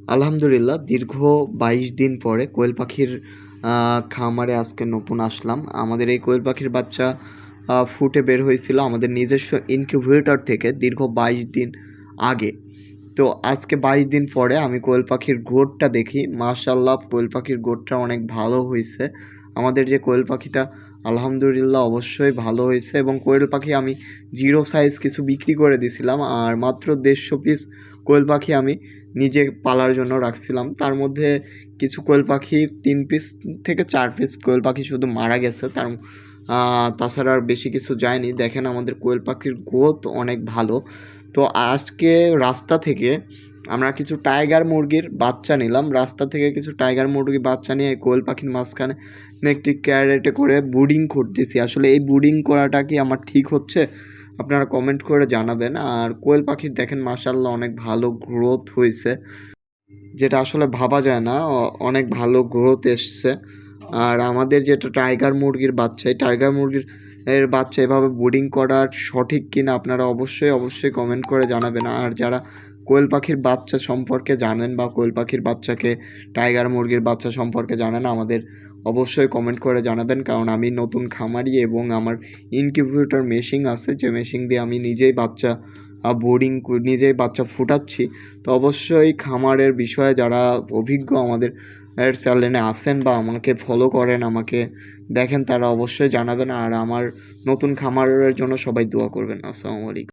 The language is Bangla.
আলহামদুলিল্লাহ দীর্ঘ ২২ দিন পরে কোয়েল পাখির খামারে আজকে নতুন আসলাম। আমাদের এই কোয়েল পাখির বাচ্চা ফুটে বের হয়েছিল আমাদের নিজস্ব ইনকিউবেটর থেকে দীর্ঘ ২২ দিন আগে। তো আজকে ২২ দিন পরে আমি কোয়েল পাখির গ্রোথটা দেখি। মাশাআল্লাহ কোয়েল পাখির গ্রোথটা অনেক ভালো হইছে। আমাদের যে কোয়েল পাখিটা আলহামদুলিল্লাহ অবশ্যই ভালো হয়েছে এবং কোয়েল পাখি আমি 0 সাইজ কিছু বিক্রি করে দিছিলাম। আর মাত্র ১৫০ পিস কোয়েল পাখি আমি নিজে পালার জন্য রাখছিলাম। তার মধ্যে কিছু কোয়েল পাখি ৩ পিস থেকে ৪ পিস কোয়েল পাখি শুধু মারা গেছে। তাছাড়া আর বেশি কিছু যায়নি। দেখেন আমাদের কোয়েল পাখির গ্রোথ অনেক ভালো। তো আজকে রাস্তা থেকে আমরা কিছু টাইগার মুরগির বাচ্চা নিলাম। রাস্তা থেকে কিছু টাইগার মুরগির বাচ্চা নিয়ে কোয়েল পাখির মাঝখানে একটি ক্যারেটে করে ব্রুডিং করতেছি। আসলে এই ব্রুডিং করাটা কি আমার ঠিক হচ্ছে? আপনারা কমেন্ট করে জানাবেন। আর কোয়েল পাখির দেখেন মাশাআল্লাহ অনেক ভালো গ্রোথ হয়েছে, যেটা আসলে ভাবা যায় না। অনেক ভালো গ্রোথ এসছে। আর আমাদের যেটা টাইগার মুরগির বাচ্চা, এই টাইগার মুরগির বাচ্চা এভাবে ব্রুডিং করা সঠিক কিনা আপনারা অবশ্যই কমেন্ট করে জানাবেন। আর যারা কোয়েল পাখির বাচ্চা সম্পর্কে জানেন বা কোয়েল পাখির বাচ্চাকে টাইগার মুরগির বাচ্চা সম্পর্কে জানেন, আমাদের অবশ্যই কমেন্ট করে জানাবেন। কারণ আমি নতুন খামারি এবং আমার ইনকিউবেটর মেশিন আছে, যে মেশিন দিয়ে আমি নিজেই বাচ্চা নিজেই বাচ্চা ফুটাচ্ছি। তো অবশ্যই খামারের বিষয়ে যারা অভিজ্ঞ আমাদের চ্যানেলে আছেন বা আমাকে ফলো করেন, আমাকে দেখেন, তারা অবশ্যই জানাবেন। আর আমার নতুন খামারের জন্য সবাই দোয়া করবেন। আসসালামু আলাইকুম।